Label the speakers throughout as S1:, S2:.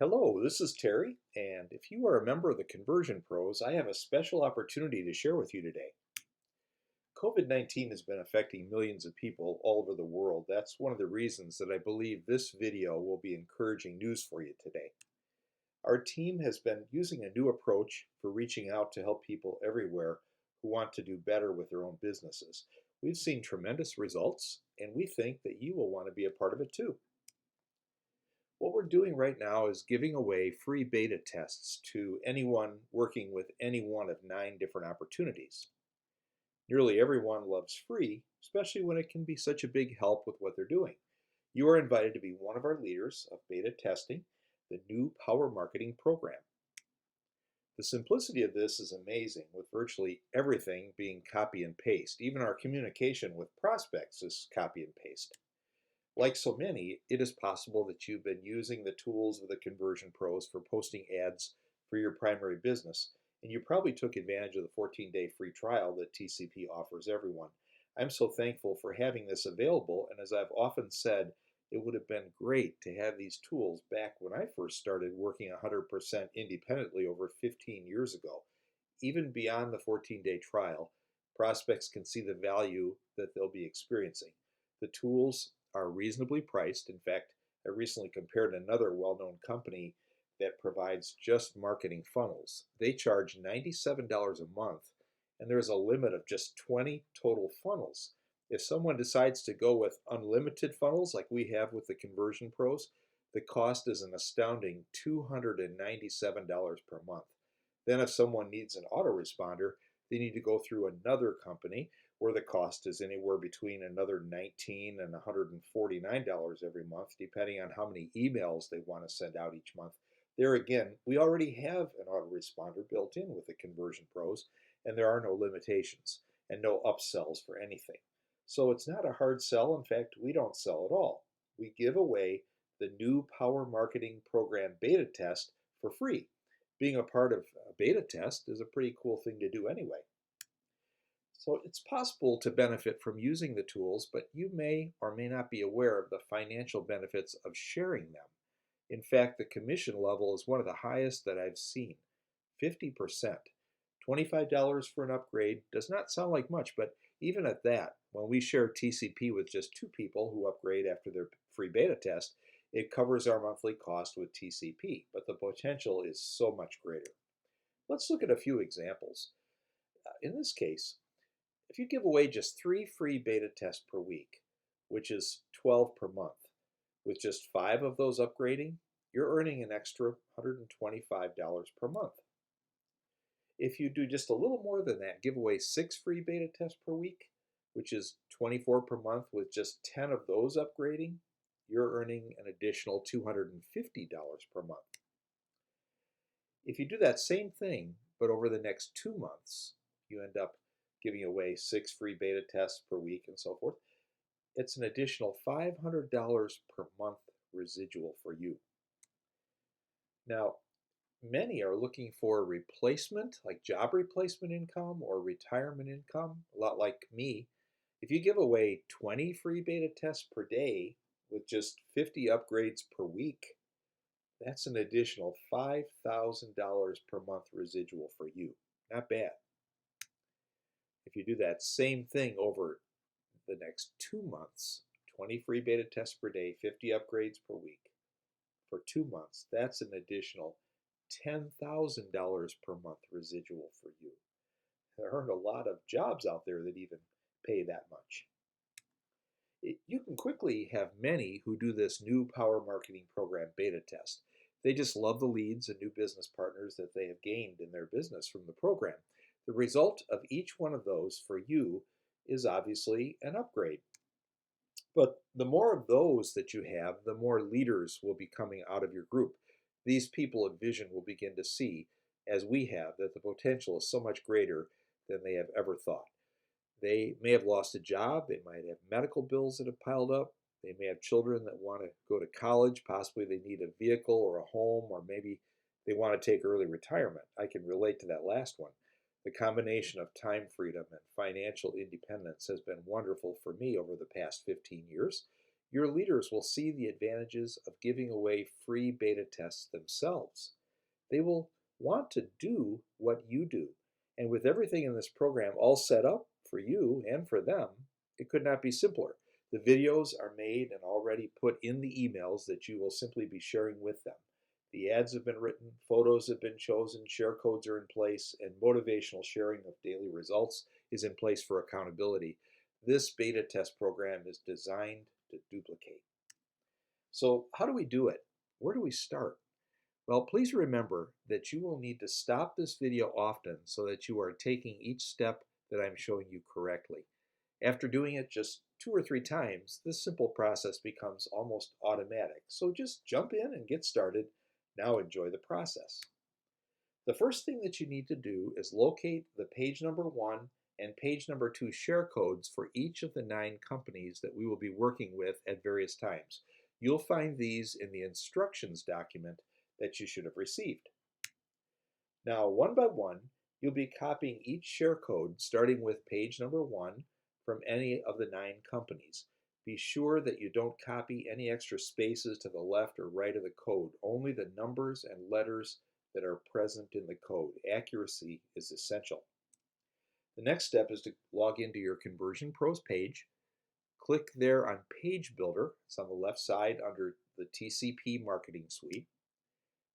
S1: Hello, this is Terry, and if you are a member of the Conversion Pros, I have a special opportunity to share with you today. COVID-19 has been affecting millions of people all over the world. That's one of the reasons that I believe this video will be encouraging news for you today. Our team has been using a new approach for reaching out to help people everywhere who want to do better with their own businesses. We've seen tremendous results, and we think that you will want to be a part of it too. What we're doing right now is giving away free beta tests to anyone working with any one of 9 different opportunities. Nearly everyone loves free, especially when it can be such a big help with what they're doing. You are invited to be one of our leaders of beta testing the new Power Marketing program. The simplicity of this is amazing, with virtually everything being copy and paste. Even our communication with prospects is copy and paste. Like so many, it is possible that you've been using the tools of the Conversion Pros for posting ads for your primary business, and you probably took advantage of the 14-day free trial that TCP offers everyone. I'm so thankful for having this available, and as I've often said, it would have been great to have these tools back when I first started working 100% independently over 15 years ago. Even beyond the 14-day trial, prospects can see the value that they'll be experiencing. The tools are reasonably priced. In fact, I recently compared another well-known company that provides just marketing funnels. They charge $97 a month, and there's a limit of just 20 total funnels. If someone decides to go with unlimited funnels like we have with the Conversion Pros, the cost is an astounding $297 per month. Then if someone needs an autoresponder, they need to go through another company where the cost is anywhere between another $19 and $149 every month, depending on how many emails they want to send out each month. There again, we already have an autoresponder built in with the Conversion Pros, and there are no limitations and no upsells for anything. So it's not a hard sell. In fact, we don't sell at all. We give away the new Power Marketing Program beta test for free. Being a part of a beta test is a pretty cool thing to do anyway. So it's possible to benefit from using the tools, but you may or may not be aware of the financial benefits of sharing them. In fact, the commission level is one of the highest that I've seen, 50%. $25 for an upgrade does not sound like much, but even at that, when we share TCP with just 2 people who upgrade after their free beta test, it covers our monthly cost with TCP, but the potential is so much greater. Let's look at a few examples. In this case, if you give away just 3 free beta tests per week, which is 12 per month, with just 5 of those upgrading, you're earning an extra $125 per month. If you do just a little more than that, give away 6 free beta tests per week, which is 24 per month, with just 10 of those upgrading, you're earning an additional $250 per month. If you do that same thing, but over the next 2 months, you end up giving away 6 free beta tests per week and so forth, it's an additional $500 per month residual for you. Now, many are looking for a replacement, like job replacement income or retirement income, a lot like me. If you give away 20 free beta tests per day with just 50 upgrades per week, that's an additional $5,000 per month residual for you. Not bad. If you do that same thing over the next 2 months, 20 free beta tests per day, 50 upgrades per week, for 2 months, that's an additional $10,000 per month residual for you. There aren't a lot of jobs out there that even pay that much. You can quickly have many who do this new Power Marketing Program beta test. They just love the leads and new business partners that they have gained in their business from the program. The result of each one of those for you is obviously an upgrade. But the more of those that you have, the more leaders will be coming out of your group. These people of vision will begin to see, as we have, that the potential is so much greater than they have ever thought. They may have lost a job, they might have medical bills that have piled up, they may have children that want to go to college, possibly they need a vehicle or a home, or maybe they want to take early retirement. I can relate to that last one. The combination of time freedom and financial independence has been wonderful for me over the past 15 years. Your leaders will see the advantages of giving away free beta tests themselves. They will want to do what you do. And with everything in this program all set up for you and for them, it could not be simpler. The videos are made and already put in the emails that you will simply be sharing with them. The ads have been written, photos have been chosen, share codes are in place, and motivational sharing of daily results is in place for accountability. This beta test program is designed to duplicate. So, how do we do it? Where do we start? Well, please remember that you will need to stop this video often so that you are taking each step that I'm showing you correctly. After doing it just 2 or 3 times, this simple process becomes almost automatic. So just jump in and get started. Now enjoy the process. The first thing that you need to do is locate the page number 1 and page number 2 share codes for each of the 9 companies that we will be working with at various times. You'll find these in the instructions document that you should have received. Now, one by one, you'll be copying each share code starting with page number 1 from any of the 9 companies. Be sure that you don't copy any extra spaces to the left or right of the code, only the numbers and letters that are present in the code. Accuracy is essential. The next step is to log into your Conversion Pros page. Click there on Page Builder. It's on the left side under the TCP Marketing Suite.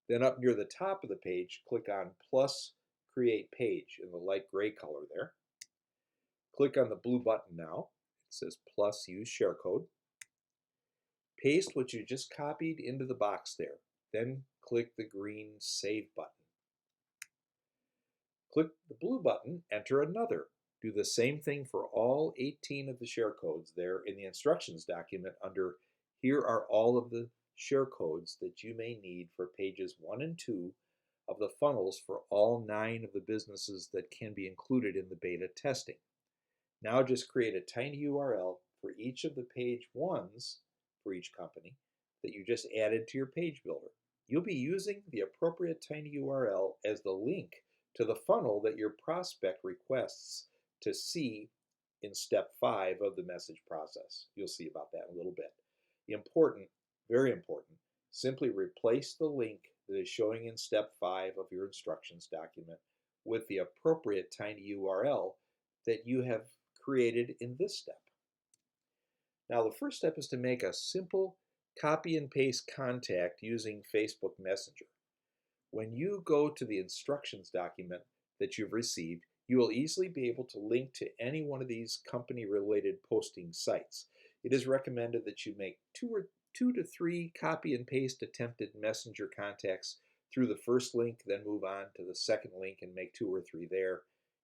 S1: Then up near the top of the page, click on Plus Create Page in the light gray color there. Click on the blue button now. It says Plus Use Share Code. Paste what you just copied into the box there. Then click the green Save button. Click the blue button, enter another. Do the same thing for all 18 of the share codes there in the instructions document under Here are all of the share codes that you may need for pages 1 and 2 of the funnels for all 9 of the businesses that can be included in the beta testing. Now just create a tiny URL for each of the page 1s for each company that you just added to your page builder. You'll be using the appropriate tiny URL as the link to the funnel that your prospect requests to see in step 5 of the message process. You'll see about that in a little bit. Important, very important, simply replace the link that is showing in step 5 of your instructions document with the appropriate tiny URL that you have created in this step. Now the first step is to make a simple copy and paste contact using Facebook Messenger. When you go to the instructions document that you've received, you will easily be able to link to any one of these company-related posting sites. It is recommended that you make 2 to 3 copy and paste attempted messenger contacts through the first link, then move on to the second link and make 2 or 3 there,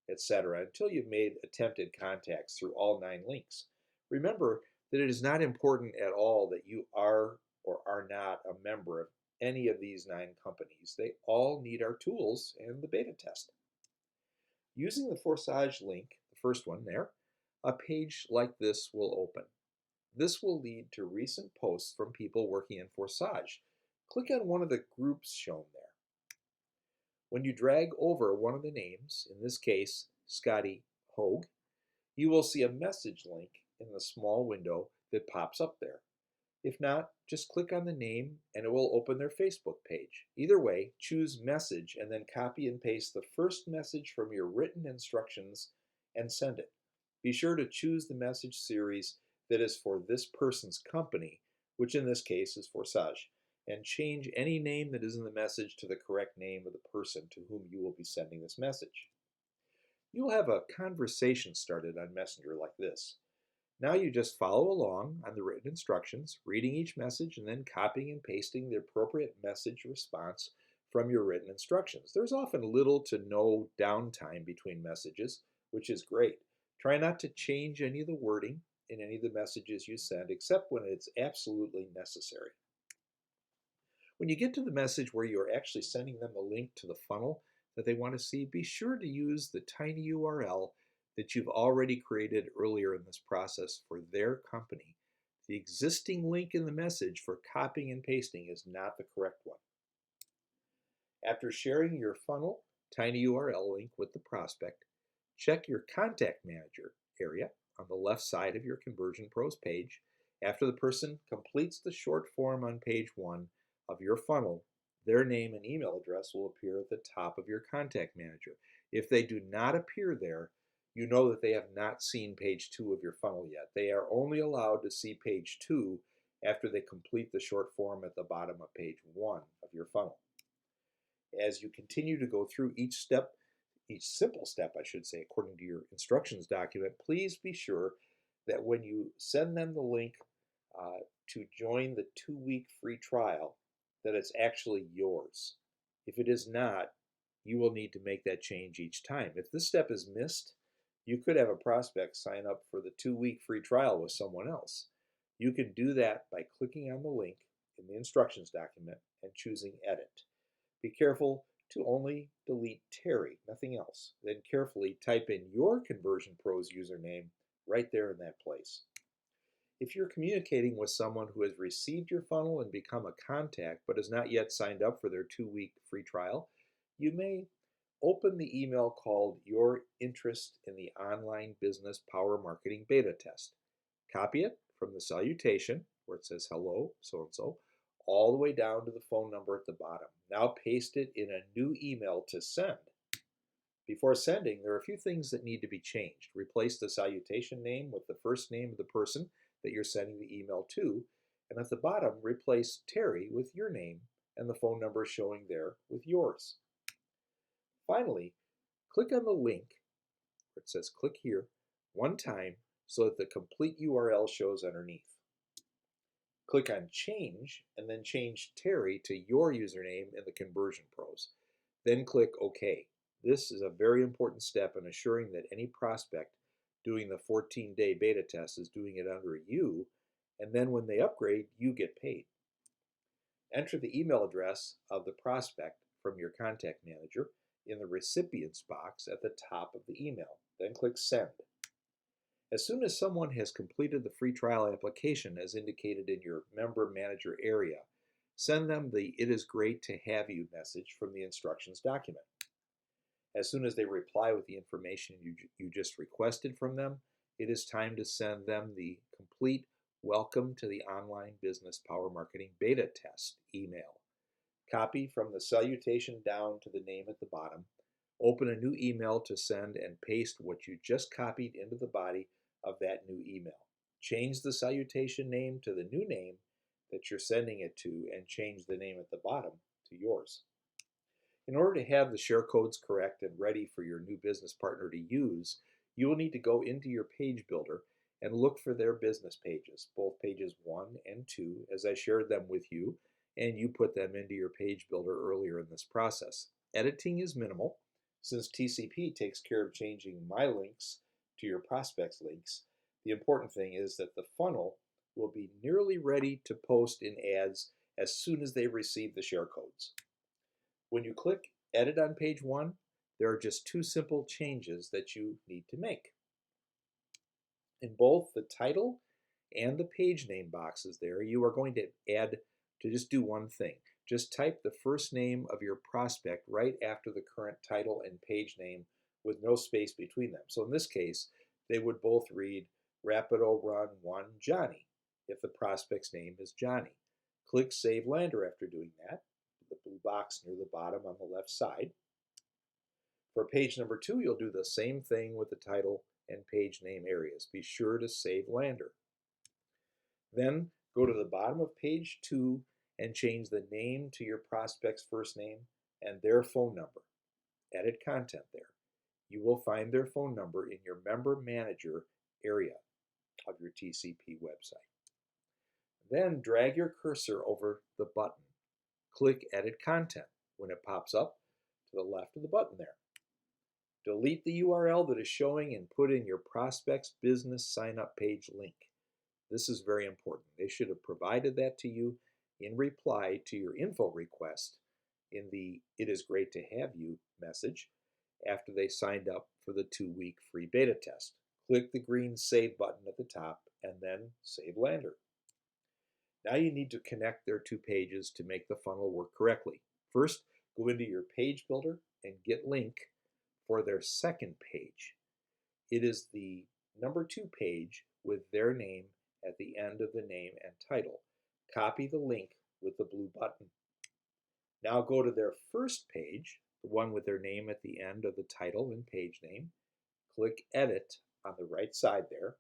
S1: etc., until you've made attempted contacts through all 9 links. Remember that it is not important at all that you are or are not a member of any of these 9 companies. They all need our tools and the beta test. Using the Forsage link, the first one there, a page like this will open. This will lead to recent posts from people working in Forsage. Click on one of the groups shown there. When you drag over one of the names, in this case, Scotty Hogue, you will see a message link in the small window that pops up there. If not, just click on the name and it will open their Facebook page. Either way, choose Message and then copy and paste the first message from your written instructions and send it. Be sure to choose the message series that is for this person's company, which in this case is Forsage, and change any name that is in the message to the correct name of the person to whom you will be sending this message. You will have a conversation started on Messenger like this. Now you just follow along on the written instructions, reading each message and then copying and pasting the appropriate message response from your written instructions. There's often little to no downtime between messages, which is great. Try not to change any of the wording in any of the messages you send, except when it's absolutely necessary. When you get to the message where you're actually sending them a link to the funnel that they want to see, be sure to use the tiny URL that you've already created earlier in this process for their company. The existing link in the message for copying and pasting is not the correct one. After sharing your funnel tiny URL link with the prospect, check your Contact Manager area on the left side of your Conversion Pros page After the person completes the short form on page 1 of your funnel, their name and email address will appear at the top of your contact manager. If they do not appear there, you know that they have not seen page 2 of your funnel yet. They are only allowed to see page 2 after they complete the short form at the bottom of page 1 of your funnel. As you continue to go through each step, each simple step, I should say, according to your instructions document, please be sure that when you send them the link to join the 2-week free trial, that it's actually yours. If it is not, you will need to make that change each time. If this step is missed, you could have a prospect sign up for the 2-week free trial with someone else. You can do that by clicking on the link in the instructions document and choosing Edit. Be careful to only delete Terry, nothing else. Then carefully type in your Conversion Pros username right there in that place. If you're communicating with someone who has received your funnel and become a contact but has not yet signed up for their 2-week free trial, you may open the email called Your Interest in the Online Business Power Marketing Beta Test. Copy it from the salutation, where it says hello, so-and-so, all the way down to the phone number at the bottom. Now paste it in a new email to send. Before sending, there are a few things that need to be changed. Replace the salutation name with the first name of the person that you're sending the email to, and at the bottom, replace Terry with your name and the phone number showing there with yours. Finally, click on the link where it says click here one time so that the complete URL shows underneath. Click on Change and then change Terry to your username in the Conversion Pros. Then click OK. This is a very important step in assuring that any prospect doing the 14-day beta test is doing it under you, and then when they upgrade, you get paid. Enter the email address of the prospect from your contact manager in the recipients box at the top of the email. Then click Send. As soon as someone has completed the free trial application as indicated in your member manager area, send them the "It is great to have you" message from the instructions document. As soon as they reply with the information you just requested from them, it is time to send them the complete "Welcome to the Online Business Power Marketing Beta Test" email. Copy from the salutation down to the name at the bottom. Open a new email to send and paste what you just copied into the body of that new email. Change the salutation name to the new name that you're sending it to and change the name at the bottom to yours. In order to have the share codes correct and ready for your new business partner to use, you will need to go into your page builder and look for their business pages, both pages 1 and 2, as I shared them with you, and you put them into your page builder earlier in this process. Editing is minimal, since TCP takes care of changing my links to your prospects' links. The important thing is that the funnel will be nearly ready to post in ads as soon as they receive the share codes. When you click Edit on page 1, there are just 2 simple changes that you need to make. In both the title and the page name boxes there, you are going to just do one thing. Just type the first name of your prospect right after the current title and page name with no space between them. So in this case, they would both read Rapido Run 1 Johnny if the prospect's name is Johnny. Click Save Lander after doing that, the blue box near the bottom on the left side. For page number 2, you'll do the same thing with the title and page name areas. Be sure to save Lander. Then go to the bottom of page 2 and change the name to your prospect's first name and their phone number. Edit content there. You will find their phone number in your member manager area of your TCP website. Then drag your cursor over the button. Click Edit Content when it pops up to the left of the button there. Delete the URL that is showing and put in your prospect's business sign-up page link. This is very important. They should have provided that to you in reply to your info request in the "It is great to have you" message after they signed up for the 2-week free beta test. Click the green Save button at the top and then Save Lander. Now you need to connect their 2 pages to make the funnel work correctly. First, go into your page builder and get link for their second page. It is the number 2 page with their name at the end of the name and title. Copy the link with the blue button. Now go to their first page, the one with their name at the end of the title and page name. Click Edit on the right side there.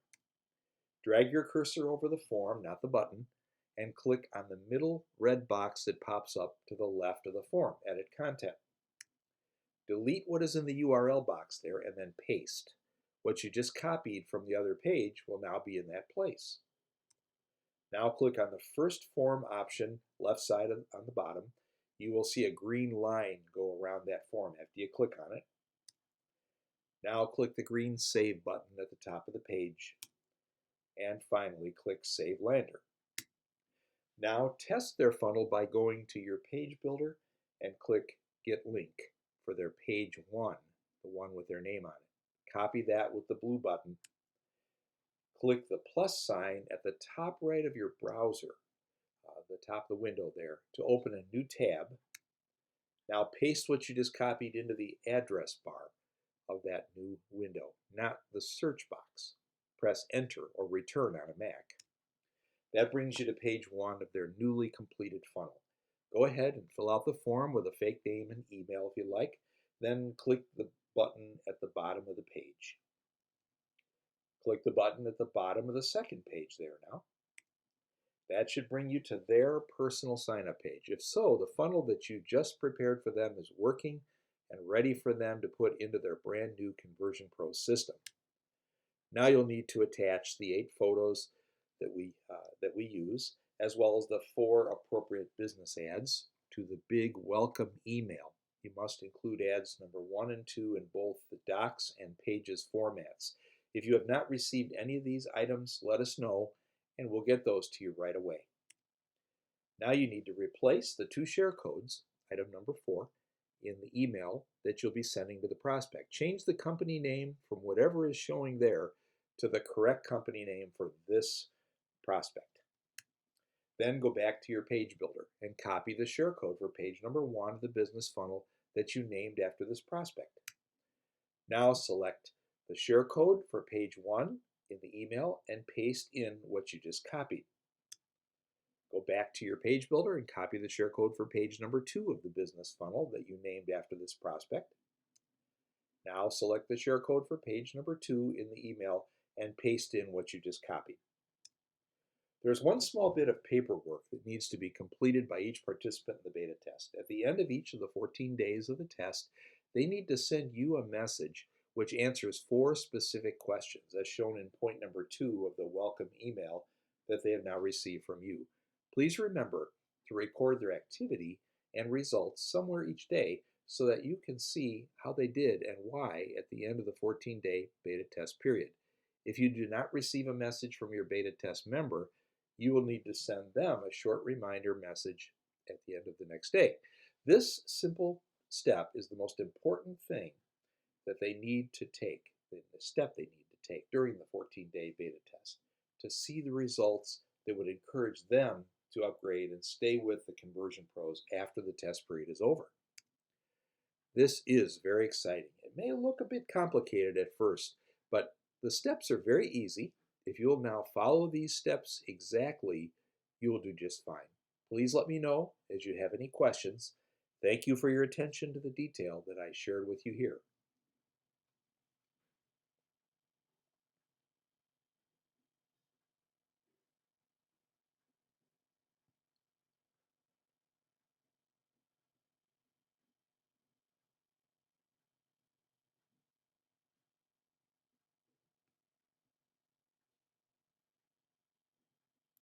S1: Drag your cursor over the form, not the button, and click on the middle red box that pops up to the left of the form, Edit Content. Delete what is in the URL box there and then paste. What you just copied from the other page will now be in that place. Now click on the first form option, left side on the bottom. You will see a green line go around that form after you click on it. Now click the green Save button at the top of the page. And finally, click Save Lander. Now test their funnel by going to your page builder and click Get Link for their page 1, the one with their name on it. Copy that with the blue button. Click the plus sign at the top right of your browser, the top of the window there, to open a new tab. Now paste what you just copied into the address bar of that new window, not the search box. Press Enter or Return on a Mac. That brings you to page 1 of their newly completed funnel. Go ahead and fill out the form with a fake name and email if you like, then click the button at the bottom of the page. Click the button at the bottom of the second page there now. That should bring you to their personal sign-up page. If so, the funnel that you just prepared for them is working and ready for them to put into their brand new Conversion Pro system. Now you'll need to attach the 8 photos that we use, as well as the 4 appropriate business ads to the big welcome email. You must include ads number 1 and 2 in both the Docs and Pages formats. If you have not received any of these items, let us know and we'll get those to you right away. Now you need to replace the 2 share codes, item number 4, in the email that you'll be sending to the prospect. Change the company name from whatever is showing there to the correct company name for this prospect. Then go back to your page builder and copy the share code for page number 1 of the business funnel that you named after this prospect. Now select the share code for page 1 in the email and paste in what you just copied. Go back to your page builder and copy the share code for page number 2 of the business funnel that you named after this prospect. Now select the share code for page number 2 in the email and paste in what you just copied. There's one small bit of paperwork that needs to be completed by each participant in the beta test. At the end of each of the 14 days of the test, they need to send you a message which answers 4 specific questions, as shown in point number 2 of the welcome email that they have now received from you. Please remember to record their activity and results somewhere each day so that you can see how they did and why at the end of the 14-day beta test period. If you do not receive a message from your beta test member, you will need to send them a short reminder message at the end of the next day. This simple step is the most important thing that they need to take, the step they need to take during the 14-day beta test to see the results that would encourage them to upgrade and stay with the Conversion Pros after the test period is over. This is very exciting. It may look a bit complicated at first, but the steps are very easy. If you'll now follow these steps exactly, you will do just fine. Please let me know as you have any questions. Thank you for your attention to the detail that I shared with you here.